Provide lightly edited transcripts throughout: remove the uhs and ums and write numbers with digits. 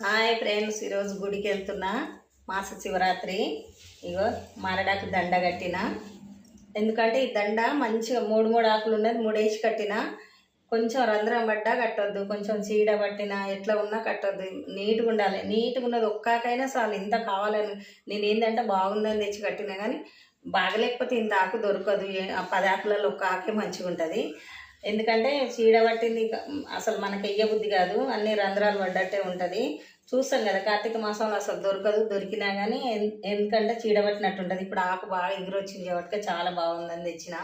Hi friends, ఈరోజు గుడికి వెళ్తున్నా. మాస శివరాత్రి. ఇగో మారడాకు దండ కట్టిన. ఎందుకంటే ఈ దండ మంచిగా మూడు మూడు ఆకులు ఉన్నది, మూడేసి కట్టిన. కొంచెం రంధ్రం పడ్డా కట్టొద్దు, కొంచెం చీడ పట్టినా ఎట్లా ఉన్నా కట్టొద్దు. నీట్గా ఉండాలి. నీట్గా ఉన్నది ఒక్కాకైనా చాలు. ఇంత కావాలని నేను ఏంటంటే బాగుందని తెచ్చి కట్టినా, కానీ బాగలేకపోతే ఇంత ఆకు దొరకదు. ఆ 10 ఆకులలో ఒక్క ఆకే మంచిగా ఉంటుంది. ఎందుకంటే చీడ పట్టింది అసలు మనకి వెయ్యబుద్ధి కాదు, అన్ని రంధ్రాలు పడ్డట్టే ఉంటుంది. చూస్తాం కదా, కార్తీక మాసంలో అసలు దొరకదు. దొరికినా కానీ ఎందుకంటే చీడ పట్టినట్టు ఉంటుంది. ఇప్పుడు ఆకు బాగా ఎగురొచ్చింది కాబట్టి చాలా బాగుందని తెచ్చిన.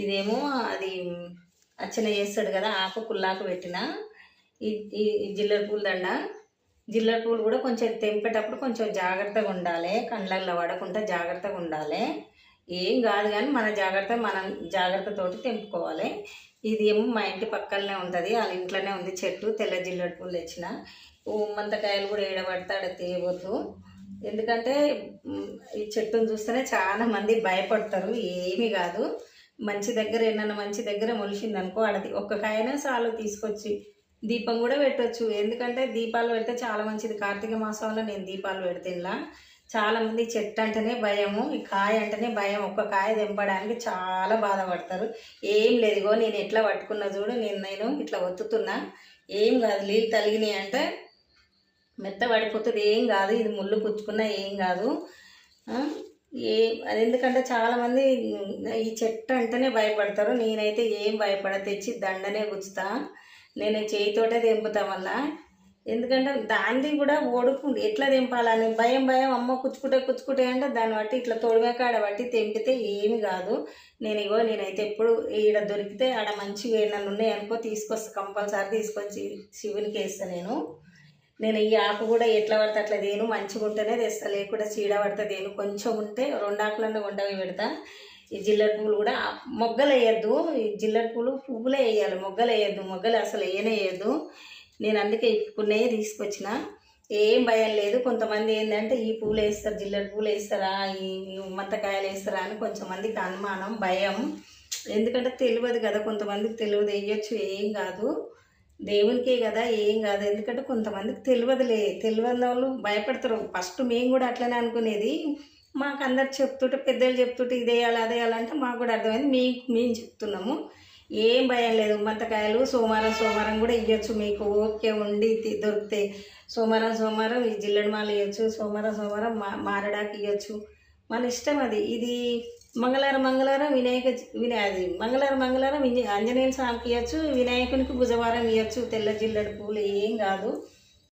ఇదేమో అది అచ్చన చేస్తాడు కదా, ఆకు కుల్లాకు పెట్టిన. ఈ ఈ జిల్లెడ పూల దండ. జిల్లెడ పూలు కూడా కొంచెం తెంపేటప్పుడు కొంచెం జాగ్రత్తగా ఉండాలి, కండ్లల్లో పడకుండా జాగ్రత్తగా ఉండాలి. ఏం కాదు, కానీ మన జాగ్రత్త మనం జాగ్రత్తతోటి తెంపుకోవాలి. ఇది ఏమో మా ఇంటి పక్కనే ఉంటుంది, వాళ్ళ ఇంట్లోనే ఉంది చెట్టు. తెల్ల జిల్లెడ పూలు తెచ్చిన. ఉమ్మంతకాయలు కూడా ఏడబడతాడు తీయవద్దు. ఎందుకంటే ఈ చెట్టును చూస్తేనే చాలా మంది భయపడతారు. ఏమీ కాదు, మంచి దగ్గర ఏమన్నా మంచి దగ్గర మొలిచింది అనుకో, ఆడది ఒక్క కాయనే చాలు తీసుకొచ్చి దీపం కూడా పెట్టవచ్చు. ఎందుకంటే దీపాలు పెడితే చాలా మంచిది. కార్తీక మాసంలో నేను దీపాలు పెడితే ఇలా చాలామంది చెట్టు అంటేనే భయము, ఈ కాయ అంటేనే భయం. ఒక్క కాయ తెంపడానికి చాలా బాధపడతారు. ఏం లేదుగో నేను ఎట్లా పట్టుకున్నా చూడు, నేను ఇట్లా ఒత్తుతున్నా. ఏం కాదు, నీళ్ళు తలిగినాయి అంటే మెత్త పడిపోతుంది. ఏం కాదు, ఇది ముళ్ళు పుచ్చుకున్నా ఏం కాదు. ఏ అది ఎందుకంటే చాలామంది ఈ చెట్టు అంటేనే భయపడతారు. నేనైతే ఏం భయపడ, తెచ్చి దండనే గుచ్చుతా. నేను చేయితోటే తెంపుతా మళ్ళా. ఎందుకంటే దాన్ని కూడా ఓడుకు ఎట్లా తెంపాలని భయం భయం. అమ్మ కుచ్చుకుంటే అంటే దాన్ని బట్టి ఇట్లా తోడుమేకాడ బట్టి తెంపితే ఏమి కాదు. నేనైతే ఎప్పుడు ఈడ దొరికితే ఆడ మంచిగా ఏమన్నా ఉన్నాయనుకో తీసుకొస్తా, కంపల్సరీ తీసుకొచ్చి శివునికి వేస్తాను. నేను ఈ ఆకు కూడా ఎట్లా పడితే అట్లా దేను, మంచిగా ఉంటేనే తెస్తా, లేకుండా చీడ పడితే దేను. కొంచెం ఉంటే 2 ఆకులన్నా కొండవి పెడతా. ఈ జిల్లెడ పూలు కూడా మొగ్గలు వేయద్దు. ఈ జిల్లెడ పూలు పువ్వులే వేయాలి, మొగ్గలు వేయద్దు. మొగ్గలు అసలు వేయద్దు. నేను అందుకే ఇప్పుకున్నవి తీసుకొచ్చిన. ఏం భయం లేదు. కొంతమంది ఏంటంటే ఈ పూలు వేస్తారు, జిల్లెడ పూలు వేస్తారా, ఈ ఉమ్మంతకాయలు వేస్తారా అని కొంచెం మందికి అనుమానం, భయం. ఎందుకంటే తెలియదు కదా, కొంతమందికి తెలియదు. వేయచ్చు, ఏం కాదు, దేవునికే కదా, ఏం కాదు. ఎందుకంటే కొంతమందికి తెలియని వాళ్ళు భయపడతారు. ఫస్ట్ మేము కూడా అట్లనే అనుకునేది. మాకు అందరు చెప్తుంటే, పెద్దలు చెప్తుంటే ఇదేయాలి అదేయాలంటే మాకు కూడా అర్థమైంది. మేము చెప్తున్నాము. ఏం భయం లేదు. ఉమ్మంతకాయలు సోమవారం కూడా ఇవ్వచ్చు. మీకు ఓకే ఉండి దొరికితే సోమవారం ఈ జిల్లెడమాల ఇవ్వచ్చు. సోమవారం మారడాకి ఇవ్వచ్చు. మన ఇష్టం అది. ఇది మంగళవారం మంగళవారం ఆంజనేయుల స్వామికి ఇవ్వచ్చు. వినాయకునికి బుధవారం ఇవ్వచ్చు. తెల్ల జిల్లెడ పూలు ఏం కాదు.